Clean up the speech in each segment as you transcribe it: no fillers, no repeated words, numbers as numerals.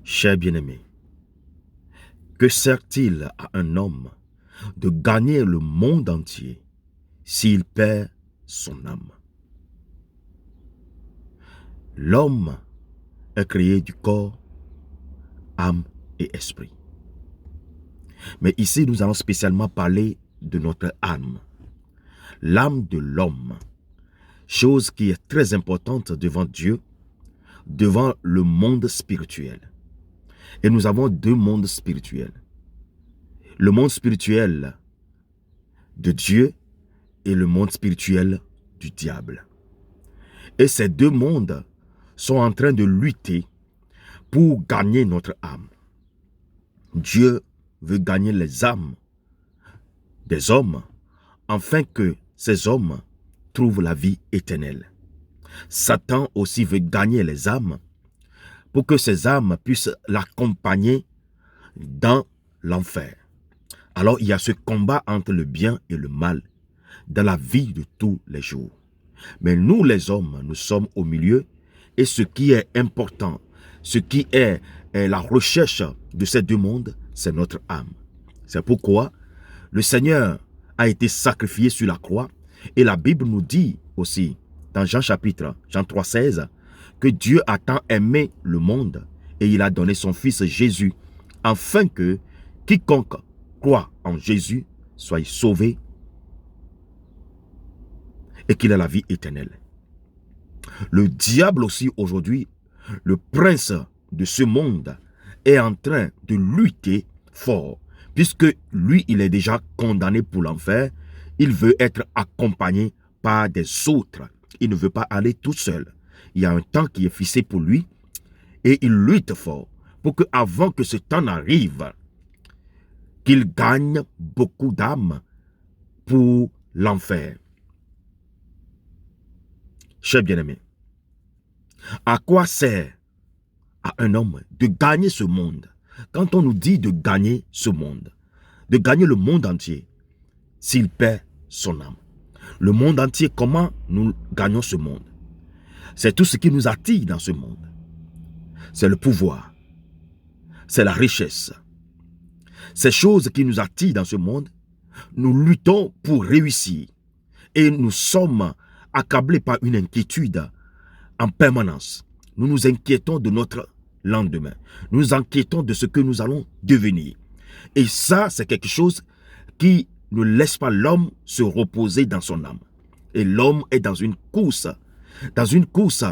Cher bien-aimé, que sert-il à un homme de gagner le monde entier s'il perd son âme? L'homme est créé du corps, âme et esprit. Mais ici, nous allons spécialement parler de notre âme. L'âme de l'homme, chose qui est très importante devant Dieu, devant le monde spirituel. Et nous avons deux mondes spirituels. Le monde spirituel de Dieu et le monde spirituel du diable. Et ces deux mondes sont en train de lutter pour gagner notre âme. Dieu veut gagner les âmes des hommes afin que ces hommes trouvent la vie éternelle. Satan aussi veut gagner les âmes pour que ces âmes puissent l'accompagner dans l'enfer. Alors il y a ce combat entre le bien et le mal dans la vie de tous les jours. Mais nous les hommes, nous sommes au milieu et ce qui est important, ce qui est la recherche de ces deux mondes, c'est notre âme. C'est pourquoi le Seigneur a été sacrifié sur la croix et la Bible nous dit aussi dans Jean 3,16 que Dieu a tant aimé le monde et il a donné son Fils Jésus afin que quiconque croit en Jésus soit sauvé et qu'il ait la vie éternelle. Le diable aussi aujourd'hui, le prince de ce monde, est en train de lutter fort. Puisque lui, il est déjà condamné pour l'enfer, il veut être accompagné par des autres. Il ne veut pas aller tout seul. Il y a un temps qui est fixé pour lui et il lutte fort pour que, avant que ce temps n'arrive, qu'il gagne beaucoup d'âmes pour l'enfer. Cher bien-aimé, à quoi sert à un homme de gagner ce monde? Quand on nous dit de gagner ce monde, de gagner le monde entier, s'il perd son âme. Le monde entier, comment nous gagnons ce monde? C'est tout ce qui nous attire dans ce monde. C'est le pouvoir, c'est la richesse. Ces choses qui nous attirent dans ce monde, nous luttons pour réussir. Et nous sommes accablés par une inquiétude en permanence. Nous nous inquiétons de notre lendemain. Nous nous inquiétons de ce que nous allons devenir. Et ça, c'est quelque chose qui ne laisse pas l'homme se reposer dans son âme. Et l'homme est dans une course. Dans une course,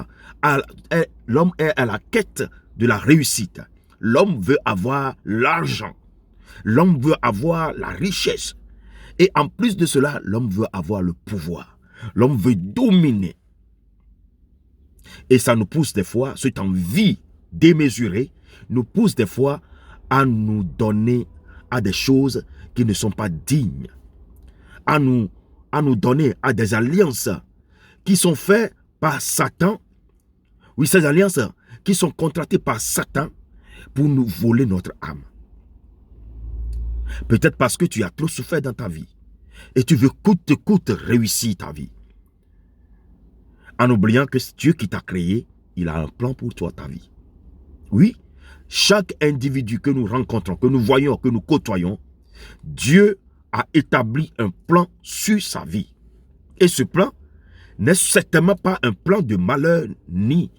l'homme est à la quête de la réussite. L'homme veut avoir l'argent. L'homme veut avoir la richesse. Et en plus de cela, l'homme veut avoir le pouvoir. L'homme veut dominer. Et ça nous pousse des fois, cette envie démesurée, nous pousse des fois à nous donner à des choses qui ne sont pas dignes. À nous donner à des alliances qui sont faites par Satan. Oui, ces alliances qui sont contractées par Satan pour nous voler notre âme. Peut-être parce que tu as trop souffert dans ta vie et tu veux coûte que coûte réussir ta vie. En oubliant que c'est Dieu qui t'a créé, il a un plan pour toi, ta vie. Oui, chaque individu que nous rencontrons, que nous voyons, que nous côtoyons, Dieu a établi un plan sur sa vie. Et ce plan n'est certainement pas un plan de malheur ni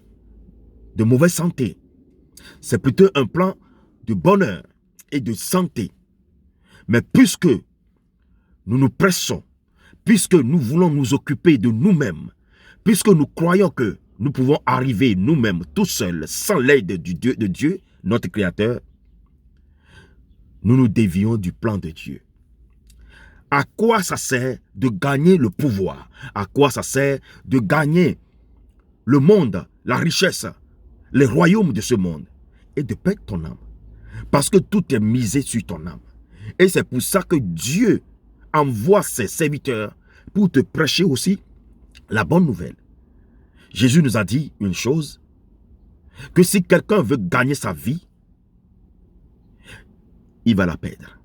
de mauvaise santé. C'est plutôt un plan de bonheur et de santé. Mais puisque nous nous pressons, puisque nous voulons nous occuper de nous-mêmes, puisque nous croyons que nous pouvons arriver nous-mêmes tout seuls, sans l'aide de Dieu, notre Créateur, nous nous dévions du plan de Dieu. À quoi ça sert de gagner le pouvoir? À quoi ça sert de gagner le monde, la richesse, les royaumes de ce monde? Et de perdre ton âme. Parce que tout est misé sur ton âme. Et c'est pour ça que Dieu envoie ses serviteurs pour te prêcher aussi la bonne nouvelle. Jésus nous a dit une chose, que si quelqu'un veut gagner sa vie, il va la perdre.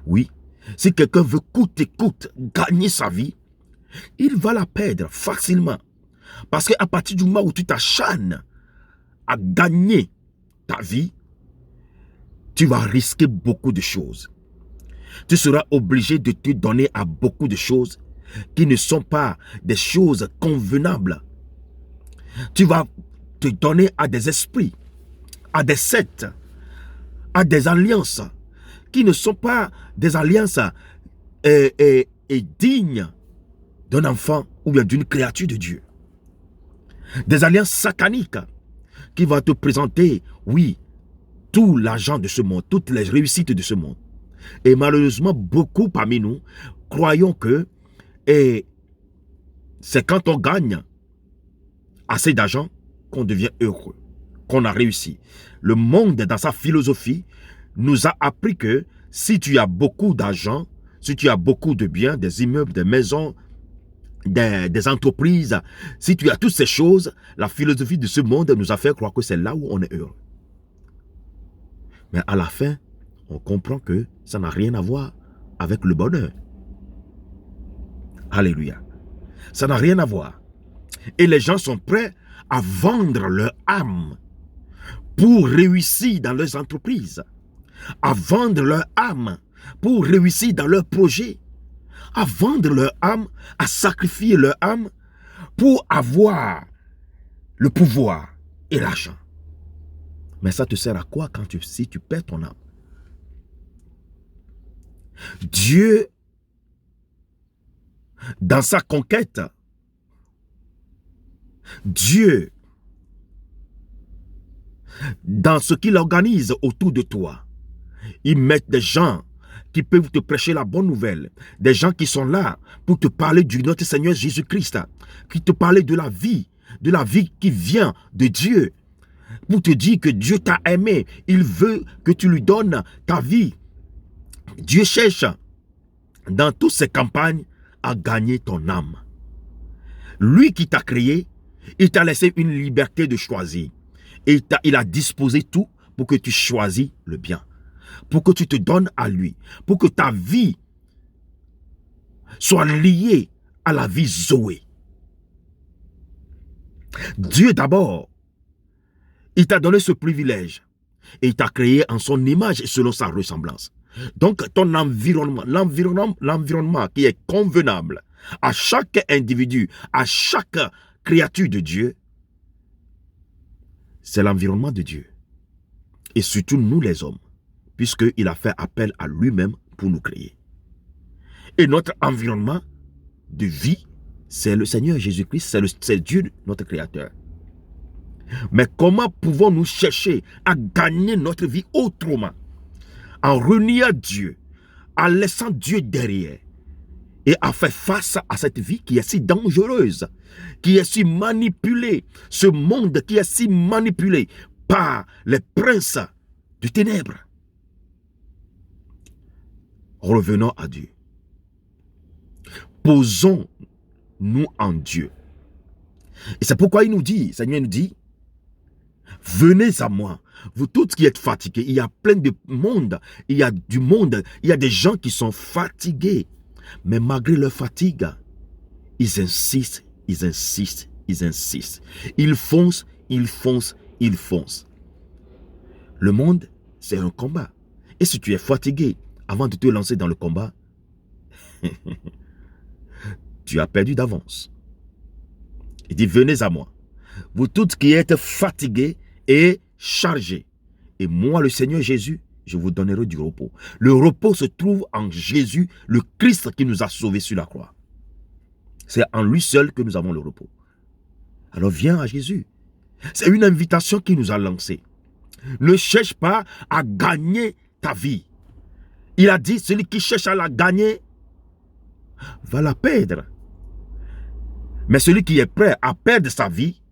Oui, si quelqu'un veut coûte que coûte gagner sa vie, il va la perdre facilement. Parce qu'à partir du moment où tu t'acharnes à gagner ta vie, tu vas risquer beaucoup de choses. Tu seras obligé de te donner à beaucoup de choses qui ne sont pas des choses convenables. Tu vas te donner à des esprits, à des sectes, à des alliances qui ne sont pas des alliances dignes d'un enfant ou bien d'une créature de Dieu. Des alliances sataniques qui vont te présenter, oui, tout l'argent de ce monde, toutes les réussites de ce monde. Et malheureusement, beaucoup parmi nous croyons que c'est quand on gagne assez d'argent qu'on devient heureux, qu'on a réussi. Le monde, dans sa philosophie, nous a appris que si tu as beaucoup d'argent, si tu as beaucoup de biens, des immeubles, des maisons, des entreprises, si tu as toutes ces choses, la philosophie de ce monde nous a fait croire que c'est là où on est heureux. Mais à la fin, on comprend que ça n'a rien à voir avec le bonheur. Alléluia. Ça n'a rien à voir. Et les gens sont prêts à vendre leur âme pour réussir dans leurs entreprises, à vendre leur âme pour réussir dans leurs projets, à vendre leur âme, à sacrifier leur âme pour avoir le pouvoir et l'argent. Mais ça te sert à quoi si tu perds ton âme? Dieu, dans sa conquête, Dieu, dans ce qu'il organise autour de toi, il met des gens qui peuvent te prêcher la bonne nouvelle, des gens qui sont là pour te parler du notre Seigneur Jésus-Christ, qui te parlent de la vie qui vient de Dieu, pour te dire que Dieu t'a aimé, il veut que tu lui donnes ta vie. Dieu cherche dans toutes ces campagnes à gagner ton âme. Lui qui t'a créé, il t'a laissé une liberté de choisir. Et il a disposé tout pour que tu choisis le bien, pour que tu te donnes à lui, pour que ta vie soit liée à la vie Zoé. Dieu d'abord, il t'a donné ce privilège et il t'a créé en son image et selon sa ressemblance. Donc ton environnement, l'environnement qui est convenable à chaque individu, à chaque créature de Dieu, c'est l'environnement de Dieu. Et surtout nous les hommes, puisqu'il a fait appel à lui-même pour nous créer. Et notre environnement de vie, c'est le Seigneur Jésus-Christ, c'est Dieu, notre Créateur. Mais comment pouvons-nous chercher à gagner notre vie autrement? En reniant Dieu, en laissant Dieu derrière, et à faire face à cette vie qui est si dangereuse, qui est si manipulée, ce monde qui est si manipulé par les princes de ténèbres. Revenons à Dieu. Posons-nous en Dieu. Et c'est pourquoi il nous dit, le Seigneur nous dit, venez à moi, vous tous qui êtes fatigués. Il y a plein de monde, il y a du monde, il y a des gens qui sont fatigués. Mais malgré leur fatigue, ils insistent, ils insistent, ils insistent. Ils foncent, ils foncent, ils foncent. Le monde, c'est un combat. Et si tu es fatigué avant de te lancer dans le combat, tu as perdu d'avance. Il dit, venez à moi, vous tous qui êtes fatigués et chargés. Et moi, le Seigneur Jésus, je vous donnerai du repos. Le repos se trouve en Jésus, le Christ qui nous a sauvés sur la croix. C'est en lui seul que nous avons le repos. Alors viens à Jésus. C'est une invitation qu'il nous a lancée. Ne cherche pas à gagner ta vie. Il a dit, celui qui cherche à la gagner va la perdre. Mais celui qui est prêt à perdre sa vie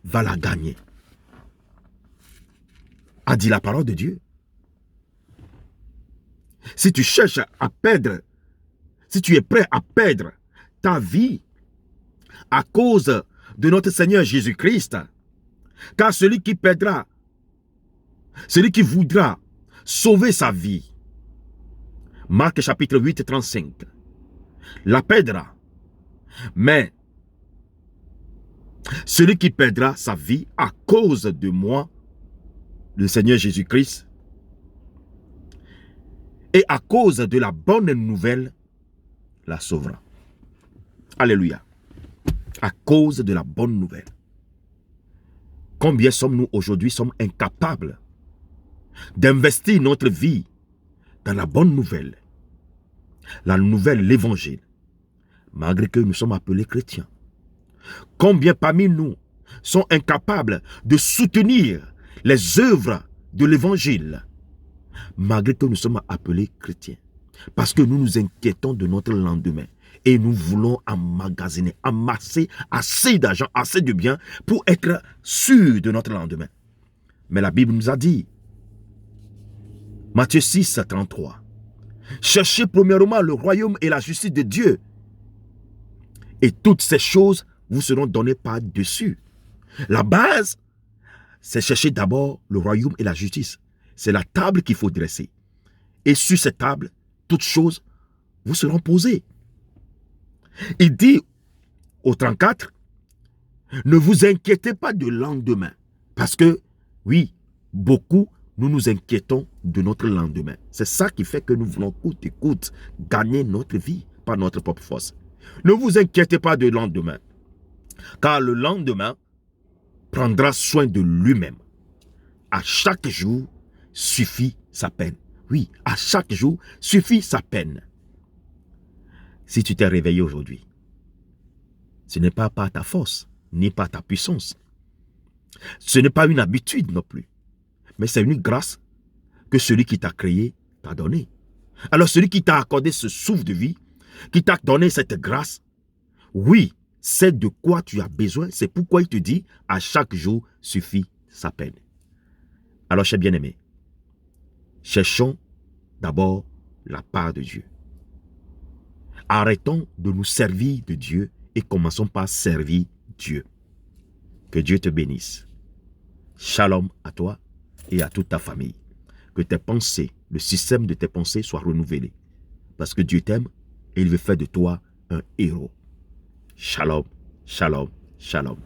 va la gagner. A dit la parole de Dieu. Si tu cherches à perdre, si tu es prêt à perdre ta vie à cause de notre Seigneur Jésus-Christ, car celui qui perdra, celui qui voudra sauver sa vie, Marc chapitre 8, 35, la perdra. Mais Celui qui perdra sa vie à cause de moi, le Seigneur Jésus-Christ, et à cause de la bonne nouvelle, la sauvera. Alléluia. À cause de la bonne nouvelle. Combien sommes-nous aujourd'hui sommes incapables d'investir notre vie dans la bonne nouvelle, la nouvelle, l'évangile, malgré que nous sommes appelés chrétiens. Combien parmi nous sont incapables de soutenir les œuvres de l'évangile, malgré que nous sommes appelés chrétiens. Parce que nous nous inquiétons de notre lendemain. Et nous voulons emmagasiner, amasser assez d'argent, assez de biens pour être sûrs de notre lendemain. Mais la Bible nous a dit, Matthieu 6, 33, cherchez premièrement le royaume et la justice de Dieu. Et toutes ces choses vous seront données par-dessus. La base, c'est chercher d'abord le royaume et la justice. C'est la table qu'il faut dresser. Et sur cette table, toutes choses vous seront posées. Il dit au 34, ne vous inquiétez pas de lendemain. Parce que, oui, beaucoup, nous nous inquiétons de notre lendemain. C'est ça qui fait que nous voulons coûte et coûte gagner notre vie par notre propre force. Ne vous inquiétez pas de lendemain. Car le lendemain prendra soin de lui-même. À chaque jour suffit sa peine. Oui, à chaque jour suffit sa peine. Si tu t'es réveillé aujourd'hui, ce n'est pas par ta force, ni par ta puissance. Ce n'est pas une habitude non plus. Mais c'est une grâce que celui qui t'a créé t'a donné. Alors celui qui t'a accordé ce souffle de vie, qui t'a donné cette grâce, oui, c'est de quoi tu as besoin. C'est pourquoi il te dit, à chaque jour suffit sa peine. Alors, chers bien-aimés, cherchons d'abord la part de Dieu. Arrêtons de nous servir de Dieu et commençons par servir Dieu. Que Dieu te bénisse. Shalom à toi et à toute ta famille. Que tes pensées, le système de tes pensées soit renouvelé. Parce que Dieu t'aime et il veut faire de toi un héros. Shalom, shalom, shalom.